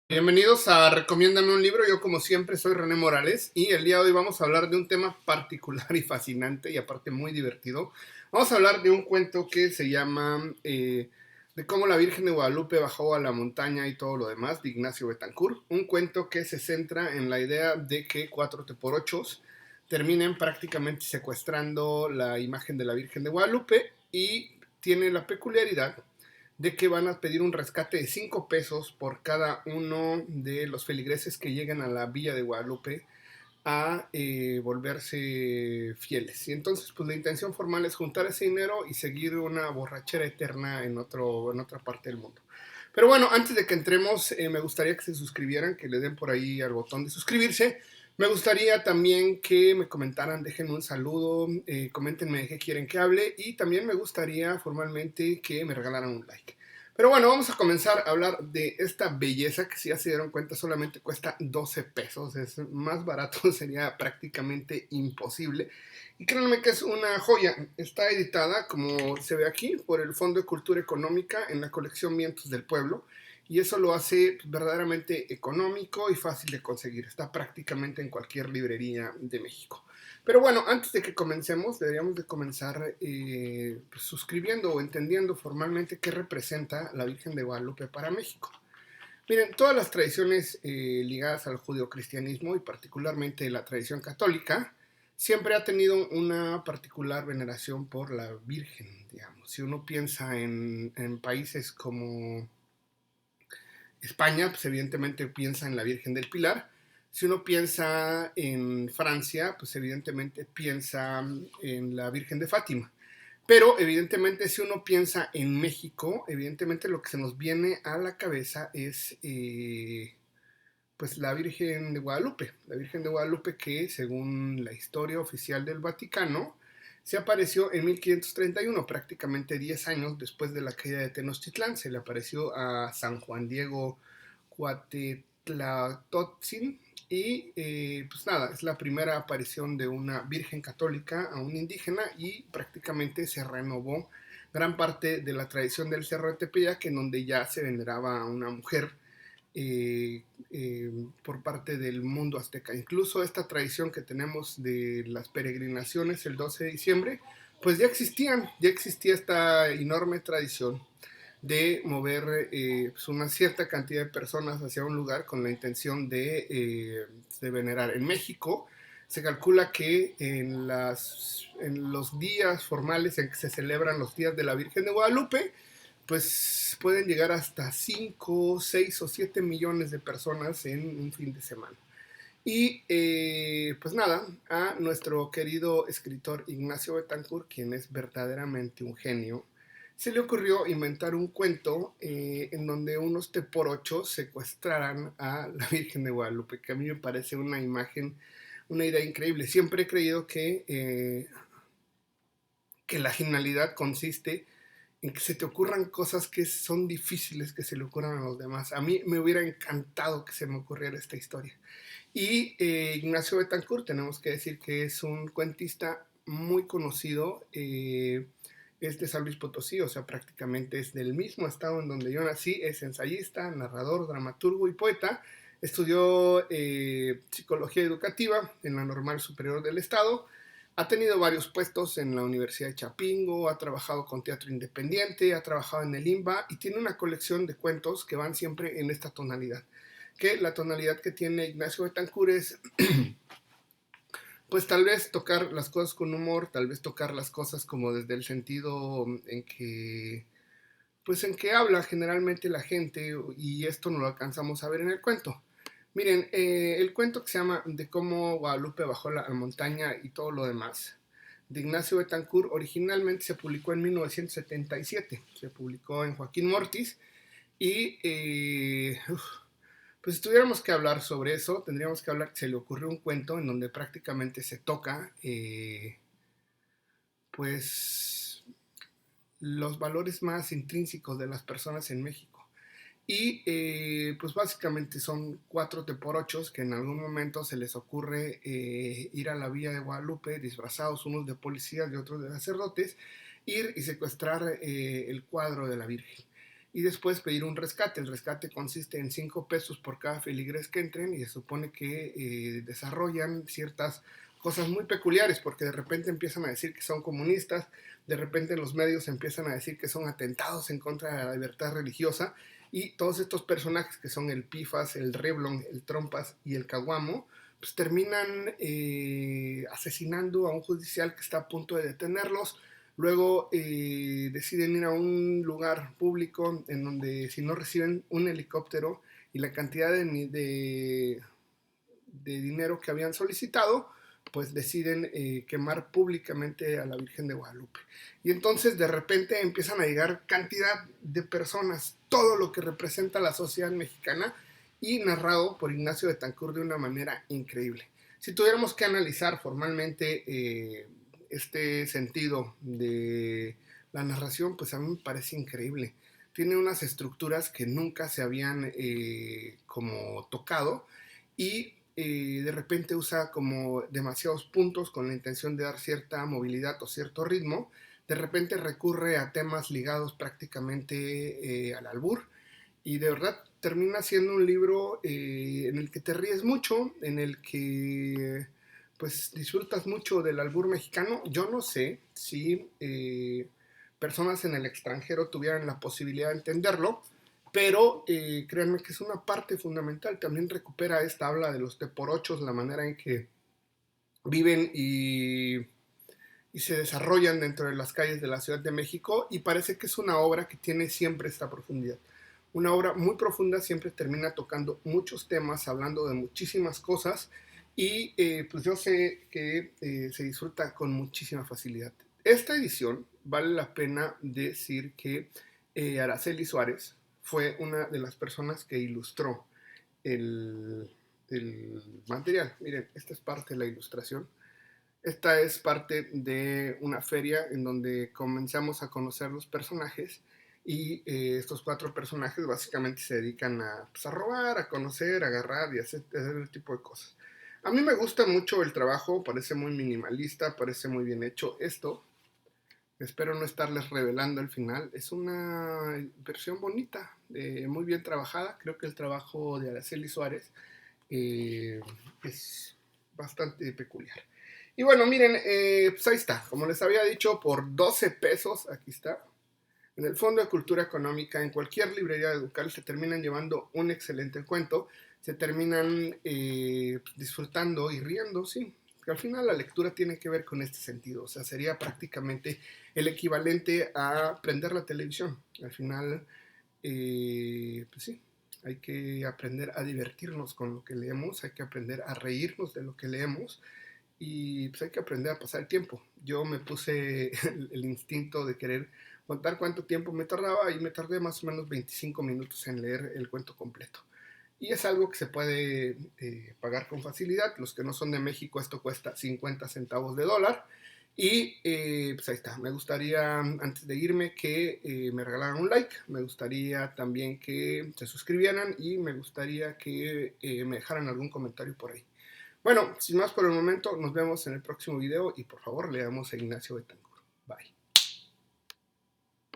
Bienvenidos a Recomiéndame un libro. Yo, como siempre, soy René Morales y el día de hoy vamos a hablar de un tema particular y fascinante y aparte muy divertido. Vamos a hablar de un cuento que se llama de cómo la Virgen de Guadalupe bajó a la montaña y todo lo demás, de Ignacio Betancourt. Un cuento que se centra en la idea de que cuatro T por ochos terminen prácticamente secuestrando la imagen de la Virgen de Guadalupe y tiene la peculiaridad de que van a pedir un rescate de 5 pesos por cada uno de los feligreses que lleguen a la villa de Guadalupe a volverse fieles. Y entonces, pues la intención formal es juntar ese dinero y seguir una borrachera eterna en otra parte del mundo. Pero bueno, antes de que entremos, me gustaría que se suscribieran, que le den por ahí al botón de suscribirse. Me gustaría también que me comentaran, déjenme un saludo, coméntenme de qué quieren que hable y también me gustaría formalmente que me regalaran un like. Pero bueno, vamos a comenzar a hablar de esta belleza que, si ya se dieron cuenta, solamente cuesta 12 pesos. Es más barato, sería prácticamente imposible. Y créanme que es una joya. Está editada, como se ve aquí, por el Fondo de Cultura Económica en la colección Vientos del Pueblo. Y eso lo hace verdaderamente económico y fácil de conseguir. Está prácticamente en cualquier librería de México. Pero bueno, antes de que comencemos, deberíamos de comenzar pues, suscribiendo o entendiendo formalmente qué representa la Virgen de Guadalupe para México. Miren, todas las tradiciones ligadas al judeocristianismo y particularmente la tradición católica siempre ha tenido una particular veneración por la Virgen, digamos. Si uno piensa en países como España, pues evidentemente piensa en la Virgen del Pilar. Si uno piensa en Francia, pues evidentemente piensa en la Virgen de Fátima. Pero evidentemente si uno piensa en México, evidentemente lo que se nos viene a la cabeza es pues la Virgen de Guadalupe. La Virgen de Guadalupe que, según la historia oficial del Vaticano, se apareció en 1531, prácticamente 10 años después de la caída de Tenochtitlán. Se le apareció a San Juan Diego Cuauhtémoc y pues nada, es la primera aparición de una virgen católica a un indígena y prácticamente se renovó gran parte de la tradición del Cerro de Tepeyac, en donde ya se veneraba a una mujer por parte del mundo azteca. Incluso esta tradición que tenemos de las peregrinaciones el 12 de diciembre, pues ya existía esta enorme tradición de mover pues una cierta cantidad de personas hacia un lugar con la intención de venerar. En México se calcula que en los días formales en que se celebran los días de la Virgen de Guadalupe, pues pueden llegar hasta 5, 6 o 7 millones de personas en un fin de semana. Y pues nada, a nuestro querido escritor Ignacio Betancourt, quien es verdaderamente un genio, se le ocurrió inventar un cuento en donde unos T por 8 secuestraran a la Virgen de Guadalupe, que a mí me parece una imagen, una idea increíble. Siempre he creído que la genialidad consiste en que se te ocurran cosas que son difíciles que se le ocurran a los demás. A mí me hubiera encantado que se me ocurriera esta historia. Y Ignacio Betancourt, tenemos que decir que es un cuentista muy conocido, es de San Luis Potosí, o sea, prácticamente es del mismo estado en donde yo nací, es ensayista, narrador, dramaturgo y poeta. Estudió psicología educativa en la Normal Superior del Estado. Ha tenido varios puestos en la Universidad de Chapingo, ha trabajado con teatro independiente, ha trabajado en el IMBA y tiene una colección de cuentos que van siempre en esta tonalidad. Que la tonalidad que tiene Ignacio Betancourt es, pues tal vez tocar las cosas con humor, tal vez tocar las cosas como desde el sentido en que, pues en que habla generalmente la gente, y esto no lo alcanzamos a ver en el cuento. Miren, el cuento que se llama De cómo Guadalupe bajó la montaña y todo lo demás, de Ignacio Betancourt, originalmente se publicó en 1977, se publicó en Joaquín Mortis, y pues si tuviéramos que hablar sobre eso, tendríamos que hablar que se le ocurrió un cuento en donde prácticamente se toca, pues, los valores más intrínsecos de las personas en México. Y pues básicamente son cuatro T por ochos que en algún momento se les ocurre ir a la Villa de Guadalupe disfrazados, unos de policías y otros de sacerdotes, ir y secuestrar el cuadro de la Virgen. y después pedir un rescate. El rescate consiste en 5 pesos por cada feligres que entren y se supone que desarrollan ciertas cosas muy peculiares, porque de repente empiezan a decir que son comunistas, de repente los medios empiezan a decir que son atentados en contra de la libertad religiosa, y todos estos personajes que son el Pifas, el Reblon, el Trompas y el Caguamo, pues terminan asesinando a un judicial que está a punto de detenerlos. Luego deciden ir a un lugar público en donde si no reciben un helicóptero y la cantidad de dinero que habían solicitado, pues deciden quemar públicamente a la Virgen de Guadalupe. Y entonces de repente empiezan a llegar cantidad de personas, todo lo que representa la sociedad mexicana, y narrado por Ignacio Betancourt de una manera increíble. Si tuviéramos que analizar formalmente este sentido de la narración, pues a mí me parece increíble. Tiene unas estructuras que nunca se habían como tocado, y de repente usa como demasiados puntos con la intención de dar cierta movilidad o cierto ritmo. De repente recurre a temas ligados prácticamente al albur, y de verdad termina siendo un libro en el que te ríes mucho, en el que pues disfrutas mucho del albur mexicano. Yo no sé si personas en el extranjero tuvieran la posibilidad de entenderlo, pero créanme que es una parte fundamental. También recupera esta habla de los teporochos, la manera en que viven y se desarrollan dentro de las calles de la Ciudad de México, y parece que es una obra que tiene siempre esta profundidad. Una obra muy profunda, siempre termina tocando muchos temas, hablando de muchísimas cosas, y pues yo sé que se disfruta con muchísima facilidad. Esta edición vale la pena decir que Araceli Suárez fue una de las personas que ilustró el, el material. Miren, esta es parte de la ilustración. Esta es parte de una feria en donde comenzamos a conocer los personajes, y estos 4 personajes básicamente se dedican pues, a robar, a conocer, a agarrar y hacer el tipo de cosas. A mí me gusta mucho el trabajo, parece muy minimalista, parece muy bien hecho esto. Espero no estarles revelando el final. Es una versión bonita, muy bien trabajada. Creo que el trabajo de Araceli Suárez es bastante peculiar. Y bueno, miren, pues ahí está. Como les había dicho, por 12 pesos, aquí está. En el Fondo de Cultura Económica, en cualquier librería local, se terminan llevando un excelente cuento. Se terminan disfrutando y riendo, sí. Que al final la lectura tiene que ver con este sentido. O sea, sería prácticamente el equivalente a prender la televisión. Al final, pues sí, hay que aprender a divertirnos con lo que leemos, hay que aprender a reírnos de lo que leemos, y pues hay que aprender a pasar el tiempo. Yo me puse el instinto de querer contar cuánto tiempo me tardaba, y me tardé más o menos 25 minutos en leer el cuento completo. Y es algo que se puede pagar con facilidad. Los que no son de México, esto cuesta 50 centavos de dólar. Y pues ahí está. Me gustaría, antes de irme, que me regalaran un like. Me gustaría también que se suscribieran, y me gustaría que me dejaran algún comentario por ahí. Bueno, sin más por el momento, nos vemos en el próximo video, y por favor leamos a Ignacio Betancourt.